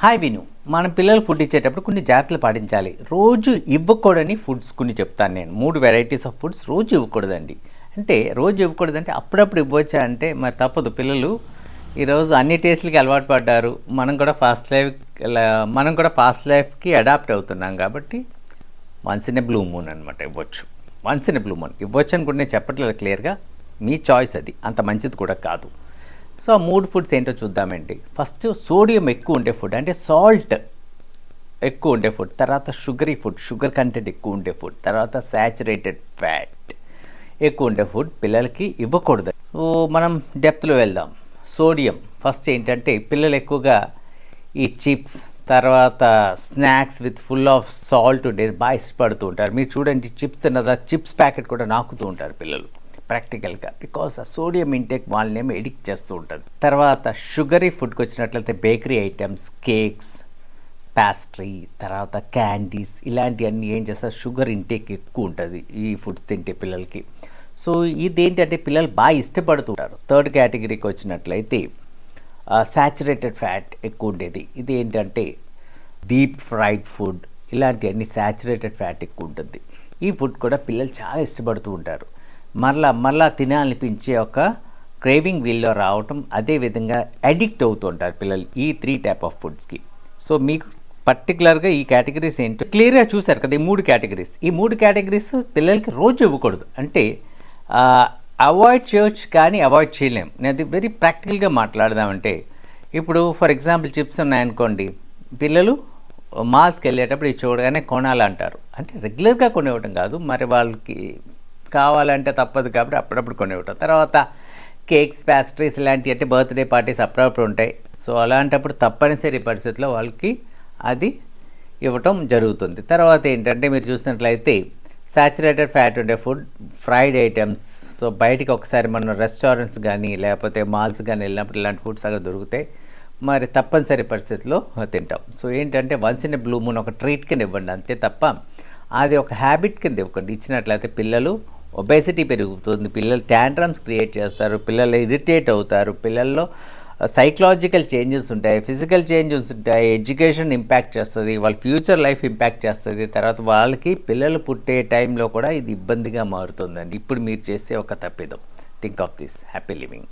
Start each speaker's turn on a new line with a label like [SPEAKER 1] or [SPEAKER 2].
[SPEAKER 1] Hi విను. మన పిల్లలు ఫుడ్ ఇచ్చేటప్పుడు కొన్ని జాగ్రత్తలు పాటించాలి. రోజు ఇవ్వకూడని ఫుడ్స్ కొన్ని చెప్తాను నేను. 3 వెరైటీస్ ఆఫ్ ఫుడ్స్ రోజు ఇవ్వకూడదండి. అంటే రోజు ఇవ్వకూడదంటే అప్పుడప్పుడు ఇవ్వచ్చా అంటే మరి తప్పదు. పిల్లలు ఈరోజు అన్ని టేస్ట్లకి అలవాటు పడ్డారు. మనం కూడా ఫాస్ట్ లైఫ్కి అడాప్ట్ అవుతున్నాం కాబట్టి once in a blue moon అనమాట ఇవ్వచ్చు. Once in a blue moon ఇవ్వచ్చు అనుకుంటే నేను చెప్పట్లేదు క్లియర్గా. మీ చాయిస్ అది. అంత మంచిది కూడా కాదు. సో ఆ 3 ఫుడ్స్ ఏంటో చూద్దామండి. ఫస్ట్ సోడియం ఎక్కువ ఉండే ఫుడ్, అంటే సాల్ట్ ఎక్కువ ఉండే ఫుడ్. తర్వాత షుగరీ ఫుడ్, షుగర్ కంటెంట్ ఎక్కువ ఉండే ఫుడ్. తర్వాత శాచురేటెడ్ ఫ్యాట్ ఎక్కువ ఉండే ఫుడ్ పిల్లలకి ఇవ్వకూడదు. సో మనం డెప్త్లో వెళ్దాం. సోడియం ఫస్ట్ ఏంటంటే పిల్లలు ఎక్కువగా ఈ చిప్స్, తర్వాత snacks with full of salt ఉండేది బాగా ఇష్టపడుతూ ఉంటారు. మీరు చూడండి, చిప్స్ తిన్నదా చిప్స్ ప్యాకెట్ కూడా నాకుతూ ఉంటారు పిల్లలు ప్రాక్టికల్గా. బికాస్ ఆ సోడియం ఇంటేక్ వాళ్ళనేమో ఎడిక్ట్ చేస్తూ ఉంటుంది. తర్వాత షుగరీ ఫుడ్కి వచ్చినట్లయితే బేకరీ ఐటమ్స్, కేక్స్, ప్యాస్ట్రీ, తర్వాత క్యాండీస్, ఇలాంటివన్నీ ఏం చేస్తారు, షుగర్ ఇంటేక్ ఎక్కువ ఉంటుంది ఈ ఫుడ్స్ తింటే పిల్లలకి. సో ఇదేంటంటే పిల్లలు బాగా ఇష్టపడుతుంటారు. థర్డ్ కేటగిరీకి వచ్చినట్లయితే శాచురేటెడ్ ఫ్యాట్ ఎక్కువ ఉండేది. ఇది ఏంటంటే డీప్ ఫ్రైడ్ ఫుడ్, ఇలాంటివన్నీ శాచురేటెడ్ ఫ్యాట్ ఎక్కువ ఉంటుంది. ఈ ఫుడ్ కూడా పిల్లలు చాలా ఇష్టపడుతూ ఉంటారు. మరలా తినాలనిపించే ఒక క్రేవింగ్ వీల్లో రావటం, అదేవిధంగా అడిక్ట్ అవుతుంటారు పిల్లలు ఈ 3 టైప్ ఆఫ్ ఫుడ్స్కి. సో మీకు పర్టికులర్గా ఈ కేటగిరీస్ ఏంటో క్లియర్గా చూశారు కదా. ఈ మూడు కేటగిరీస్ పిల్లలకి రోజు ఇవ్వకూడదు. అంటే అవాయిడ్ చేయవచ్చు కానీ అవాయిడ్ చేయలేం. నేను అది వెరీ ప్రాక్టికల్గా మాట్లాడదామంటే, ఇప్పుడు ఫర్ ఎగ్జాంపుల్ చిప్స్ ఉన్నాయనుకోండి, పిల్లలు మాల్స్కి వెళ్ళేటప్పుడు ఇది చూడగానే కొనాలంటారు. అంటే రెగ్యులర్గా కొనివ్వటం కాదు, మరి వాళ్ళకి కావాలంటే తప్పదు కాబట్టి అప్పుడప్పుడు కొనివ్వటం. తర్వాత కేక్స్, ప్యాస్ట్రీస్ ఇలాంటివి అంటే బర్త్డే పార్టీస్ అప్పుడప్పుడు ఉంటాయి. సో అలాంటప్పుడు తప్పనిసరి పరిస్థితుల్లో వాళ్ళకి అది ఇవ్వటం జరుగుతుంది. తర్వాత ఏంటంటే మీరు చూసినట్లయితే శాచురేటెడ్ ఫ్యాట్ ఉండే ఫుడ్, ఫ్రైడ్ ఐటమ్స్. సో బయటికి ఒకసారి మనం రెస్టారెంట్స్ కానీ లేకపోతే మాల్స్ కానీ వెళ్ళినప్పుడు ఇలాంటి ఫుడ్స్ అక్కడ దొరుకుతాయి. మరి తప్పనిసరి పరిస్థితుల్లో తింటాం. సో ఏంటంటే once in a blue moon ఒక ట్రీట్ కింద ఇవ్వండి అంతే తప్ప అది ఒక హ్యాబిట్ కింద ఇవ్వకండి. ఇచ్చినట్లయితే పిల్లలు ఒబేసిటీ పెరుగుతుంది, పిల్లలు ట్యాంట్రమ్స్ క్రియేట్ చేస్తారు, పిల్లలు ఇరిటేట్ అవుతారు, పిల్లల్లో సైకలాజికల్ చేంజెస్ ఉంటాయి, ఫిజికల్ చేంజెస్ ఉంటాయి, ఎడ్యుకేషన్ ఇంపాక్ట్ చేస్తుంది, వాళ్ళ ఫ్యూచర్ లైఫ్ ఇంపాక్ట్ చేస్తుంది. తర్వాత వాళ్ళకి పిల్లలు పుట్టే టైంలో కూడా ఇది ఇబ్బందిగా మారుతుందండి. ఇప్పుడు మీరు చేసే ఒక తప్పిదం. Think of this. Happy living.